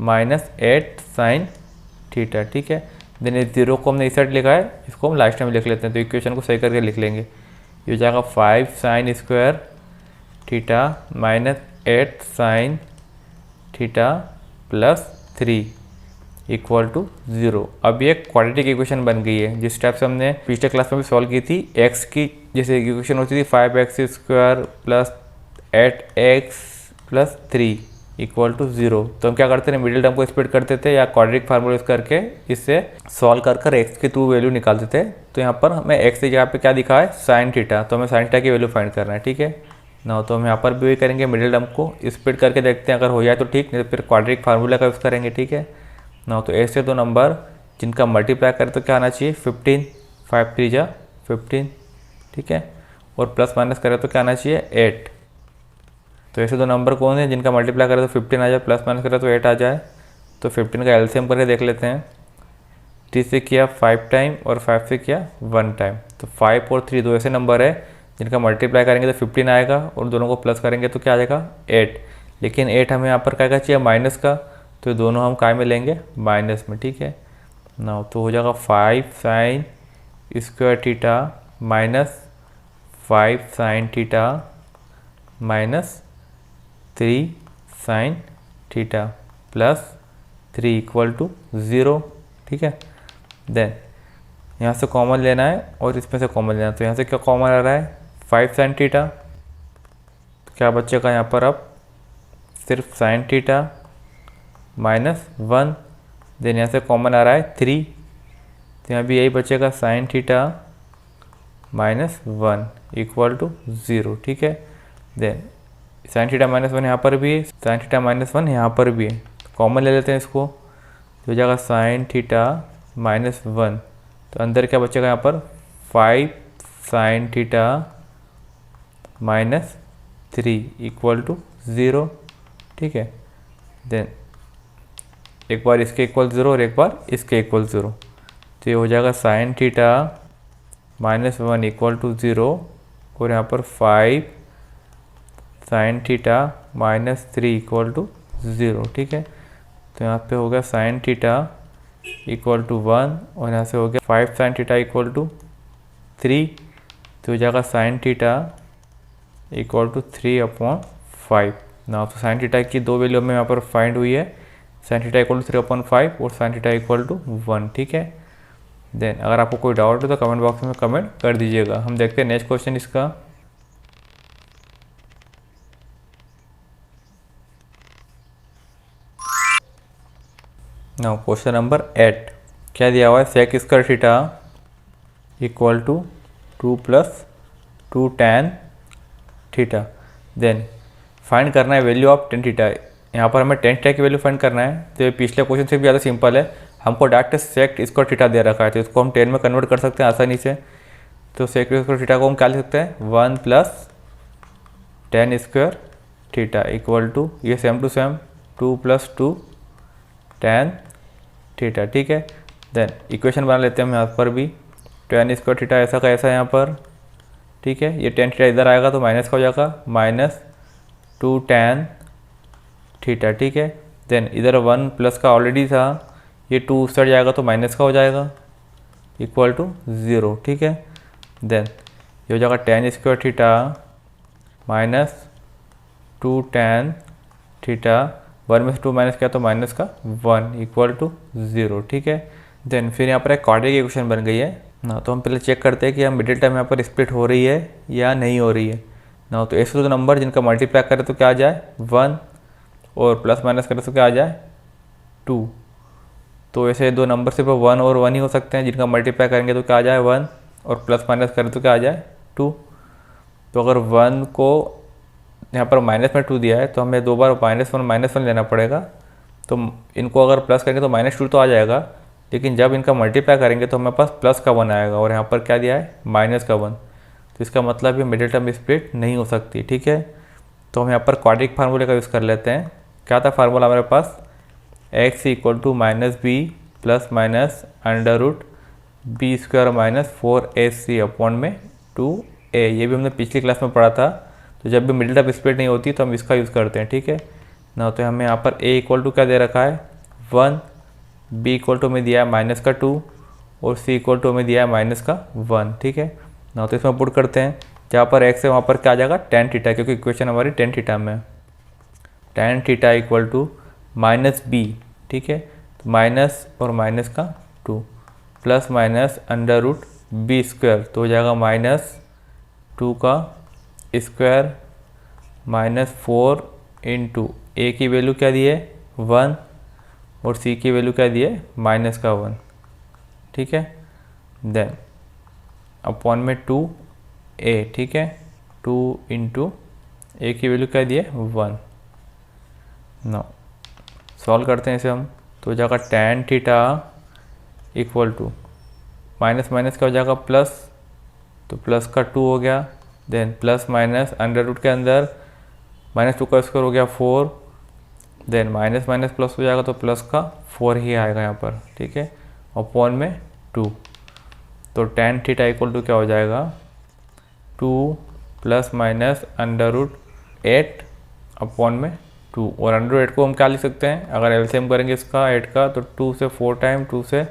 minus 8 sine theta. ठीक है, देन इस 0 को हमने इस साइड लिखा है, इसको हम लास्ट में लिख लेते हैं तो इक्वेशन को सही करके लिख लेंगे। ये हो जाएगा 5 sine square theta minus 8 sine theta plus 3 equal to 0। अब ये क्वाड्रेटिक इक्वेशन बन गई है जिस टाइप से हमने पिछले क्लास में भी सॉल्व की थी। x की जैसे इक्वेशन होती थी 5x square plus 8x plus 3 equal to 0, तो हम क्या करते थे मिडिल टर्म को स्प्लिट करते थे या क्वाड्रेटिक फार्मूला यूज करके इससे सॉल्व कर x की ट्रू वैल्यू निकालते थे। तो यहाँ पर हमें x की जगह पे क्या दिखा है साइन थीटा, तो हमें साइन थीटा की वैल्यू फाइंड करना है। ठीक है ना, तो हम यहाँ पर भी वही करेंगे, मिडिल टर्म को स्प्लिट करके देखते हैं, अगर हो जाए तो ठीक, नहीं तो फिर क्वाड्रेटिक फार्मूला का यूज़ करेंगे। ठीक है ना, तो ऐसे दो नंबर जिनका मल्टीप्लाई करें तो क्या आना चाहिए 15, 5 3 जा 15। ठीक है, और प्लस माइनस करें तो क्या आना चाहिए 8। तो ऐसे दो नंबर कौन है जिनका मल्टीप्लाई करें तो 15 आ जाए, प्लस माइनस करें तो 8 आ जाए। तो 15 का एलसीएम करके देख लेते हैं। 3 से किया 5 टाइम और 5 से किया 1 टाइम, तो 5 और 3 दो ऐसे नंबर है जिनका मल्टीप्लाई करेंगे तो 15 आएगा और दोनों को प्लस करेंगे तो क्या आ जाएगा 8। लेकिन 8 हमें यहाँ पर क्या चाहिए माइनस का, तो दोनों हम काय में लेंगे माइनस में। ठीक है ना, तो हो जाएगा 5 sine square theta minus 5 sine theta minus 3 sine theta plus 3 equal to 0। ठीक है, देन यहाँ से कॉमन लेना है और इसमें से कॉमन लेना है, तो यहाँ से क्या कॉमन आ रहा है 5 साइन थीटा, तो क्या बचेगा यहाँ पर अब सिर्फ साइन थीटा माइनस 1। देन यहाँ से कॉमन आ रहा है 3, तो यहाँ भी यही बचेगा sine theta minus 1 equal to 0। ठीक है, देन साइन थीटा माइनस 1 यहाँ पर भी है, साइन थीटा माइनस 1 यहाँ पर भी है, तो कॉमन ले लेते हैं इसको, तो हो जाएगा साइन थीटा माइनस 1। तो अंदर क्या बचेगा यहाँ पर 5 sine theta minus 3 equal to 0। ठीक है, देन एक बार इसके इक्वल 0 और एक बार इसके इक्वल 0, तो ये हो जाएगा sine theta minus 1 equal to 0 और यहाँ पर 5 sine theta minus 3 equal to 0। ठीक है, तो यहाँ पे हो गया साइन थीटा इक्वल टू 1 और यहाँ से हो गया 5 साइन थीटा इक्वल टू 3, तो हो जाएगा साइन थीटा इक्वल टू 3/5 ना। तो साइन थीटा की दो वैल्यू हमें यहाँ पर फाइंड हुई है, साइन थीटा इक्वल टू 3/5 और साइन थीटा इक्वल टू 1। ठीक है, देन अगर आपको कोई डाउट हो तो कमेंट बॉक्स में कमेंट कर दीजिएगा। हम देखते हैं नेक्स्ट क्वेश्चन इसका। नाउ क्वेश्चन नंबर 8 क्या दिया हुआ है, sec square theta equal to 2 plus 2 tan theta, then find करना है वैल्यू ऑफ टेन थीटा। यहाँ पर हमें टेन थीटा की वैल्यू फाइंड करना है, तो ये पिछले क्वेश्चन से भी ज़्यादा सिंपल है। हमको डायरेक्ट सेक स्क्वायर थीटा दे रखा है, तो इसको हम 10 में कन्वर्ट कर सकते हैं आसानी से। तो सेक स्क्वायर थीटा को हम क्या लिख सकते हैं, 1 plus tan square theta equal to, ये same to same 2 plus 2 tan theta, ठीक है। देन इक्वेशन बना लेते हैं हम यहाँ पर भी, टेन स्क्वायर थीटा ऐसा का ऐसा यहाँ पर, ठीक है। ये टेन थीटा इधर आएगा तो माइनस का हो जाएगा, -2 tan थीटा, ठीक है। देन इधर 1 प्लस का ऑलरेडी था, ये 2 उस साइड जाएगा तो माइनस का हो जाएगा, इक्वल टू 0, ठीक है। देन ये हो जाएगा tan square theta -2 tan theta, 1 में से 2 माइनस किया तो माइनस का 1 इक्वल टू 0, ठीक है। देन फिर यहाँ पर एक क्वाड्रेटिक इक्वेशन बन गई है ना, तो हम पहले चेक करते हैं कि हम मिडिल टर्म यहाँ पर स्प्लिट हो रही है या नहीं हो रही है ना। तो ऐसे तो नंबर जिनका मल्टीप्लाई करें तो क्या आ जाए 1, और प्लस माइनस करें तो क्या आ जाए 2। तो ऐसे दो नंबर सिर्फ 1 और 1 ही हो सकते हैं, जिनका मल्टीप्लाई करेंगे तो क्या आ जाए 1, और प्लस माइनस करें तो क्या आ जाए 2। तो अगर 1 को यहाँ पर माइनस में 2 दिया है तो हमें दो बार -1 लेना पड़ेगा। तो इनको अगर प्लस करेंगे तो -2 तो आ जाएगा, लेकिन जब इनका मल्टीप्लाई करेंगे तो हमारे पास प्लस का 1 आएगा, और यहाँ पर क्या दिया है माइनस का 1। तो इसका मतलब ये मिडिल टर्म स्प्लिट नहीं हो सकती, ठीक है। तो हम यहाँ पर क्वाड्रेटिक फार्मूले का यूज़ कर लेते हैं। क्या था फार्मूला हमारे पास, x equal to -b plus minus √b² -4ac upon में 2a। ये भी हमने पिछली क्लास में पढ़ा था। तो जब भी मिडिल टर्म स्प्लिट नहीं होती तो हम इसका यूज़ करते हैं, ठीक है ना। तो हमें यहाँ पर a इक्वल टू क्या दे रखा है 1, b इक्वल टू में दिया है -2, और c इक्वल टू में दिया है -1, ठीक है ना। तो इसमें पुट करते हैं, जहाँ पर x है वहाँ पर क्या आ जाएगा tan थीटा, क्योंकि इक्वेशन हमारी tan थीटा में है। tan theta equal to -b, ठीक है, तो माइनस और माइनस का 2 प्लस माइनस √b², तो हो जाएगा -2 का स्क्वायर -4 इंटू a की वैल्यू क्या दी है 1, और c की वैल्यू क्या दी है -1, ठीक है। देन अपॉन में 2a, ठीक है, 2 इंटू a की वैल्यू क्या दी है 1। नो सॉल्व करते हैं इसे हम, तो हो जाएगा tan theta equal to minus minus क्या हो जाएगा प्लस, तो प्लस का 2 हो गया। देन प्लस माइनस √ के अंदर -2 का स्क्वायर हो गया 4, देन माइनस माइनस प्लस हो जाएगा तो प्लस का 4 ही आएगा यहाँ पर, ठीक है, अपॉन में 2। तो tan थीटा इक्वल टू क्या हो जाएगा 2 प्लस माइनस √8 अपॉन में 2, और √8 को हम क्या लिख सकते हैं, अगर एलसीएम करेंगे इसका 8 का तो 2 से 4 टाइम, 2 से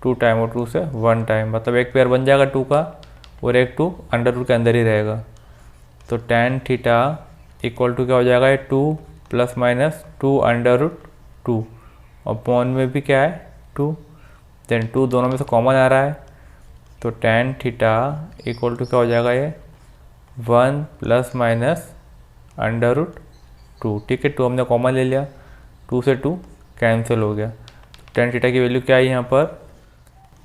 2 टाइम, और 2 से 1 टाइम, मतलब एक पेयर बन जाएगा 2 का, और एक 2 √ के अंदर ही रहेगा। तो tan थीटा इक्वल टू क्या हो जाएगा 2 प्लस माइनस 2 √2 अपॉन में भी क्या है 2, देन 2 दोनों में से कॉमन आ रहा है, तो tan थीटा इक्वल टू क्या हो जाएगा ये 1 प्लस माइनस √2, ठीक है। 2 हमने कॉमन ले लिया, 2 से 2 कैंसिल हो गया। tan थीटा की वैल्यू क्या है यहाँ पर,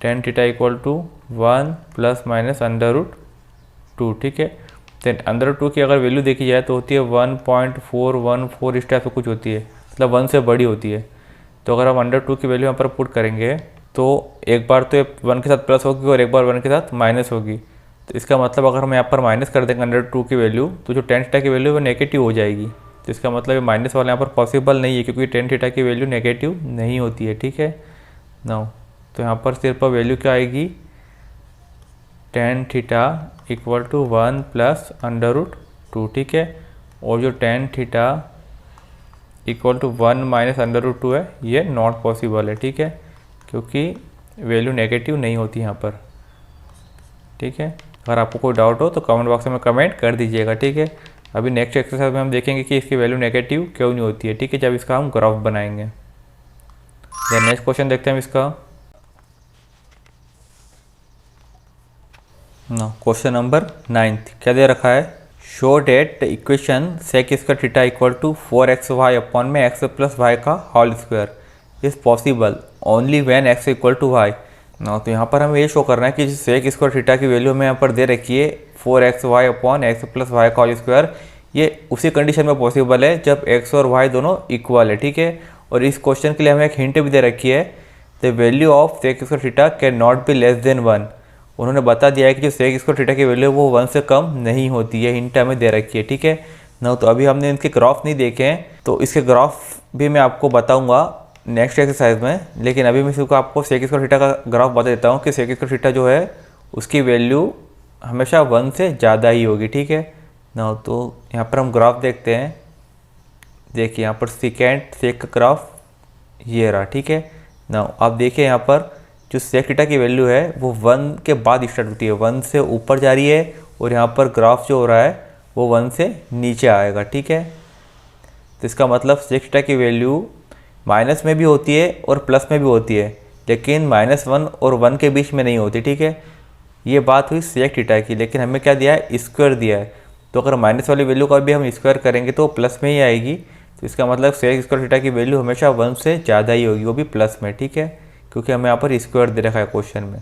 tan theta equal to 1 plus minus √2, ठीक है। देन √2 की अगर वैल्यू देखी जाए तो होती है 1.414, इस टाइप से कुछ होती है, मतलब 1 से बड़ी होती है। तो अगर हम √2 की वैल्यू यहाँ पर पुट करेंगे तो एक बार तो 1 के साथ प्लस होगी और एक बार 1 के साथ माइनस होगी। तो इसका मतलब अगर हम यहाँ पर माइनस कर देंगे √2 की वैल्यू, तो जो tan थीटा की वैल्यू वो नेगेटिव हो जाएगी। तो इसका मतलब ये माइनस वाला यहाँ पर पॉसिबल नहीं है, क्योंकि tan थीटा की वैल्यू नेगेटिव नहीं होती है, ठीक है ना। तो यहाँ पर सिर्फ वैल्यू क्या आएगी tan theta equal to 1 plus √2, ठीक है, और जो tan theta equal to 1 minus √2 है ये नॉट पॉसिबल है, ठीक है, क्योंकि वैल्यू नेगेटिव नहीं होती यहाँ पर, ठीक है। अगर आपको कोई डाउट हो तो कमेंट बॉक्स में कमेंट कर दीजिएगा, ठीक है। अभी नेक्स्ट एक्सरसाइज में हम देखेंगे कि इसकी वैल्यू नेगेटिव क्यों नहीं होती है, ठीक है, जब इसका हम ग्राफ बनाएंगे। देन नेक्स्ट क्वेश्चन देखते हैं हम इसका ना। क्वेश्चन नंबर 9 क्या दे रखा है, show that equation sec square theta equal to 4xy upon में x प्लस वाई का whole square is possible only when x equal to y. ना तो यहाँ पर हमें ये शो करना है कि सेक स्क्वायर थीटा की वैल्यू हमें यहाँ पर दे रखी है 4xy upon x plus y का होल स्क्वायर, ये उसी कंडीशन में पॉसिबल है जब x और y दोनों इक्वल है, ठीक है। और इस क्वेश्चन के लिए हमें एक हिंट भी दे रखी है, the value of sec square theta can not be less than 1। उन्होंने बता दिया है कि जो सेक स्क्वायर थीटा की वैल्यू वो 1 से कम नहीं होती है, हिंट हमें दे रखी है, ठीक है ना। तो अभी हमने इनके ग्राफ नहीं देखे हैं, तो इसके ग्राफ भी मैं आपको बताऊंगा नेक्स्ट एक्सरसाइज में, लेकिन अभी मैं सिर्फ आपको सेक स्क्वायर थीटा का ग्राफ बता देता हूँ कि सेक स्क्वायर थीटा जो है उसकी वैल्यू हमेशा 1 से ज़्यादा ही होगी, ठीक है ना। तो यहाँ पर हम ग्राफ देखते हैं, देखिए यहाँ पर सेकेंड सेक का ग्राफ ये रहा, ठीक है ना। आप देखिए यहाँ पर जो सेक थीटा की वैल्यू है वो 1 के बाद स्टार्ट होती है, 1 से ऊपर जा रही है, और यहाँ पर ग्राफ जो हो रहा है वो 1 से नीचे आएगा, ठीक है। तो इसका मतलब सेक थीटा की वैल्यू माइनस में भी होती है और प्लस में भी होती है, लेकिन -1 और 1 के बीच में नहीं होती, ठीक है। ये बात हुई सेक थीटा की, लेकिन हमें क्या दिया है, स्क्वायर दिया है। तो अगर माइनस वाली वैल्यू का भी हम स्क्वायर करेंगे तो प्लस में ही आएगी, तो इसका मतलब सेक स्क्वायर थीटा की वैल्यू हमेशा 1 से ज़्यादा ही होगी, वो भी प्लस में, ठीक है, क्योंकि हमें यहाँ पर स्क्वायर दे रखा है क्वेश्चन में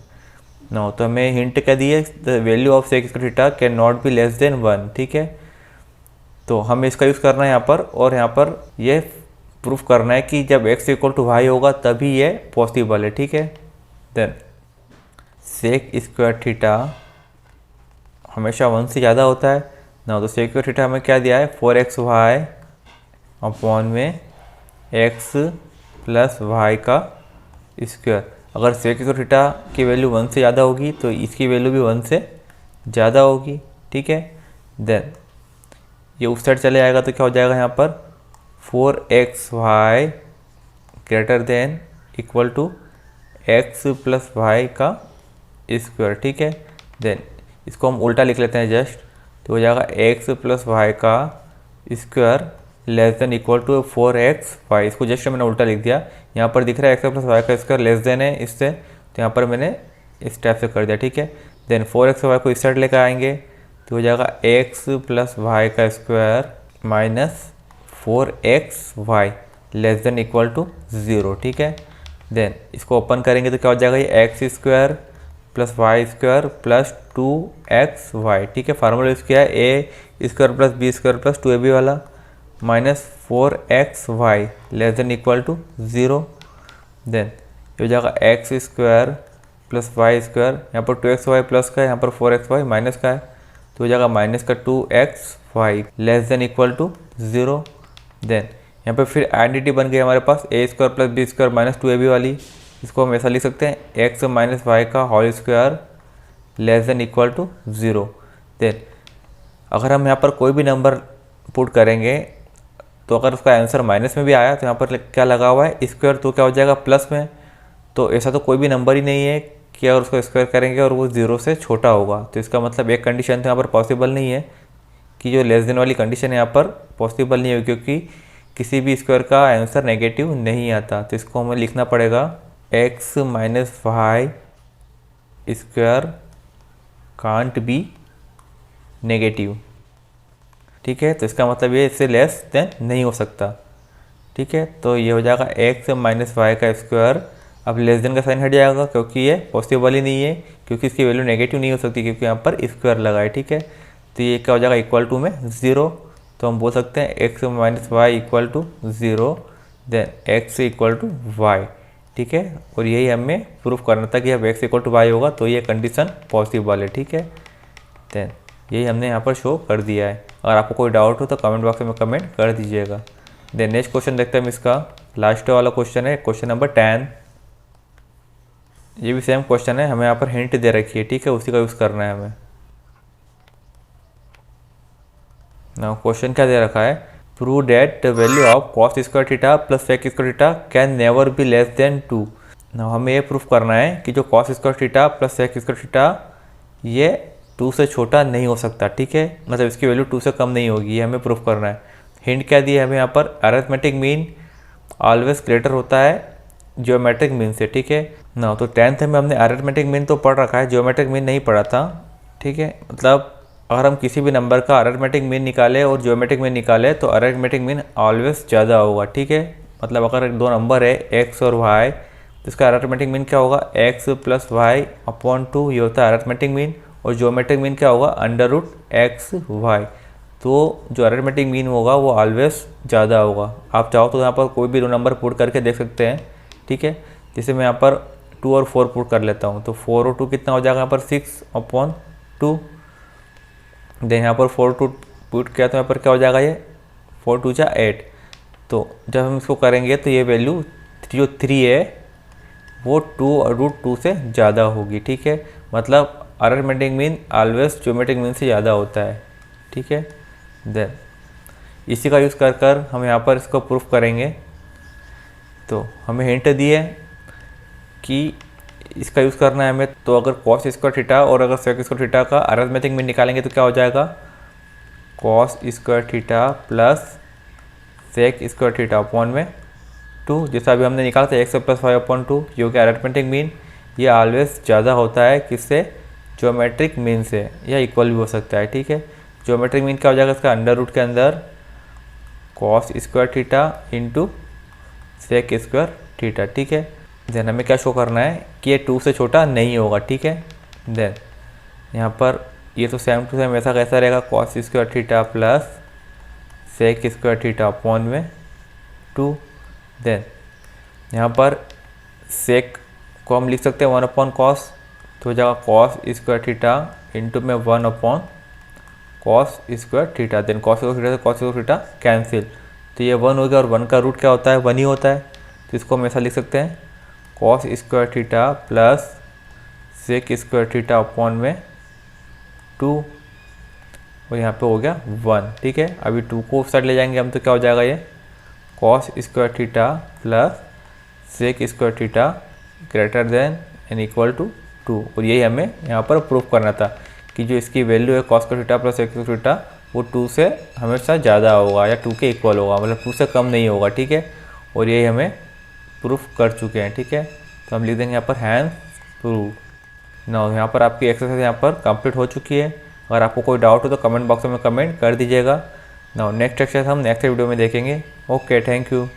ना। तो हमें हिंट क्या दी है, the value of sec square theta can not be less than 1, ठीक है। तो हमें इसका यूज़ करना है यहाँ पर, और यहाँ पर ये प्रूफ करना है कि जब x इक्वल टू वाई होगा तभी ये पॉसिबल है, ठीक है। देन सेक स्क्वायर थीटा हमेशा 1 से ज़्यादा होता है ना। तो सेक स्क्वायर थीटा हमें क्या दिया है, 4xy अपॉन में x प्लस वाई का स्क्वायर। अगर सेक स्क्वायर थीटा की वैल्यू 1 से ज़्यादा होगी तो इसकी वैल्यू भी 1 से ज़्यादा होगी, ठीक है। देन ये उस साइड चले आएगा तो क्या हो जाएगा यहाँ पर 4xy greater than equal to x plus y का स्क्वायर, ठीक है। देन इसको हम उल्टा लिख लेते हैं जस्ट, तो हो जाएगा x प्लस वाई का square less than equal to 4xy। इसको जस्ट मैंने उल्टा लिख दिया, यहाँ पर दिख रहा है x प्लस वाई का स्क्वायर लेस देन है इससे, तो यहाँ पर मैंने इस टाइप से कर दिया, ठीक है। देन 4xy को इस साइड लेकर आएंगे तो हो जाएगा x प्लस वाई का square minus 4xy less than equal to 0, ठीक है। देन इसको ओपन करेंगे तो क्या हो जाएगा, ये x square plus y square plus 2xy, ठीक है। फार्मूला यूज़ किया है a square plus B square plus 2ab वाला, minus 4xy less than equal to 0। Then ये हो जाएगा x square plus y square, यहाँ पर 2xy प्लस का है, यहाँ पर 4xy माइनस का है, तो हो जाएगा माइनस का 2xy less than equal to 0। Then यहाँ पे फिर आइडेंटिटी बन गई हमारे पास a square plus B square minus 2ab वाली, इसको हम ऐसा लिख सकते हैं x माइनस वाई का whole square less than equal to 0। Then अगर हम यहाँ पर कोई भी नंबर पुट करेंगे तो अगर उसका आंसर माइनस में भी आया तो यहाँ पर क्या लगा हुआ है स्क्वायर, तो क्या हो जाएगा प्लस में। तो ऐसा तो कोई भी नंबर ही नहीं है कि अगर उसको स्क्वायर करेंगे और वो 0 से छोटा होगा, तो इसका मतलब एक कंडीशन तो यहाँ पर पॉसिबल नहीं है कि जो लेस देन वाली कंडीशन है यहाँ पर पॉसिबल नहीं है, क्योंकि किसी भी स्क्वायर का आंसर नेगेटिव नहीं आता। तो इसको हमें लिखना पड़ेगा x minus y square can't be negative, ठीक है। तो इसका मतलब ये इससे लेस देन नहीं हो सकता, ठीक है। तो ये हो जाएगा x माइनस वाई का स्क्वायर, अब लेस देन का साइन हट जाएगा क्योंकि ये पॉसिबल ही नहीं है, क्योंकि इसकी वैल्यू नेगेटिव नहीं हो सकती क्योंकि यहाँ पर स्क्वायर लगा है, ठीक है। तो ये क्या हो जाएगा इक्वल टू में 0, तो हम बोल सकते हैं x minus y equal to 0, then x equal to y, ठीक है। और यही हमें प्रूफ करना था कि अब x इक्वल टू वाई होगा तो ये कंडीशन पॉसिबल है, ठीक है। देन यही हमने यहाँ पर शो कर दिया है। अगर आपको कोई डाउट हो तो कमेंट बॉक्स में कमेंट कर दीजिएगा। देन नेक्स्ट क्वेश्चन देखते हैं हम, इसका लास्ट वाला क्वेश्चन है क्वेश्चन नंबर 10। ये भी सेम क्वेश्चन है, हमें यहाँ पर हिंट दे रखी है, ठीक है, उसी का यूज़ करना है हमें। ना क्वेश्चन क्या दे रखा है, prove that the value of cos square theta plus sec square theta can never be less than 2। ना हमें ये प्रूफ करना है कि जो cos square theta plus sec square theta ये 2 से छोटा नहीं हो सकता, ठीक है, मतलब इसकी वैल्यू 2 से कम नहीं होगी, ये हमें प्रूफ करना है। हिंट क्या दी है हमें यहाँ पर, अरिथमेटिक मीन ऑलवेज ग्रेटर होता है ज्योमेट्रिक मीन से, ठीक है ना। तो 10th में हमने अरिथमेटिक मीन तो पढ़ रखा है, ज्योमेट्रिक मीन नहीं पढ़ा था, ठीक है। मतलब अगर हम किसी भी नंबर का अरिथमेटिक मीन निकाले और ज्योमेट्रिक मीन निकाले तो अरिथमेटिक मीन ऑलवेज ज़्यादा होगा, ठीक है, मतलब अगर दो नंबर है x और y, तो इसका अरिथमेटिक मीन क्या होगा, x प्लस वाई अपॉन 2, ये होता है अरिथमेटिक मीन। और ज्योमेट्रिक मीन क्या होगा, अंडर रूट एक्स वाई। तो जो अरिथमेटिक मीन होगा वो ऑलवेज ज़्यादा होगा। आप चाहो तो यहाँ पर कोई भी दो नंबर पुट करके देख सकते हैं, ठीक है। जैसे मैं यहाँ पर 2 और 4 पुट कर लेता हूँ, तो 4 और 2 कितना हो जाएगा यहाँ पर 6 अपॉन 2। देन यहाँ पर 4 2 पुट किया तो यहाँ पर क्या हो जाएगा, ये 4 2 जा 8। तो जब हम इसको करेंगे तो ये वैल्यू जो 3 है वो 2 और रूट 2 से ज़्यादा होगी, ठीक है। मतलब arithmetic mean always geometric mean से ज़्यादा होता है, ठीक है। देन इसी का यूज़ कर कर हम यहाँ पर इसको प्रूफ करेंगे। तो हमें हिंट दिए कि इसका यूज़ करना है हमें। तो अगर कॉस स्क्वायर थीटा और अगर सेक स्क्वायर थीटा का अरिथमेटिक मीन निकालेंगे तो क्या हो जाएगा, cos square theta plus sec square theta upon में 2, जैसा अभी हमने निकाला था x प्लस वाई अपॉन 2, जो कि अरिथमेटिक मीन ये ऑलवेज ज़्यादा होता है किससे, ज्योमेट्रिक मीन से, या इक्वल भी हो सकता है, ठीक है। ज्योमेट्रिक मीन क्या हो जाएगा, इसका अंडर रूट के अंदर cos square theta into sec square theta, ठीक है। देन हमें क्या शो करना है कि ये 2 से छोटा नहीं होगा, ठीक है। देन यहाँ पर ये तो सेम टू सेम ऐसा कैसा रहेगा, cos square theta plus sec square theta upon में 2। देन यहाँ पर सेक को हम लिख सकते हैं 1 अपॉन कॉस, तो हो जाएगा कॉस स्क्वायर थीटा इंटू में 1 upon cos square theta. Then cos square theta से कॉस स्क्वायर थीटा कैंसिल, तो ये 1 हो गया और 1 का रूट क्या होता है, 1 ही होता है। तो इसको हम ऐसा लिख सकते हैं cos square theta plus sec square theta upon में 2, और यहाँ पे हो गया 1, ठीक है। अभी 2 को उस साइड ले जाएंगे हम तो क्या हो जाएगा, ये cos square theta plus sec square theta greater than and equal to 2। और यही हमें यहाँ पर प्रूफ करना था कि जो इसकी वैल्यू है cos square theta plus sec square theta वो 2 से हमेशा ज़्यादा होगा या 2 के इक्वल होगा, मतलब 2 से कम नहीं होगा, ठीक है। और यही हमें प्रूफ कर चुके हैं, ठीक है। तो हम लिख देंगे यहाँ पर हैंस प्रूव। ना यहाँ पर आपकी एक्सरसाइज यहाँ पर कंप्लीट हो चुकी है। अगर आपको कोई डाउट हो तो कमेंट बॉक्स में कमेंट कर दीजिएगा। ना नेक्स्ट एक्सरसाइज हम नेक्स्ट वीडियो में देखेंगे। Okay, thank you.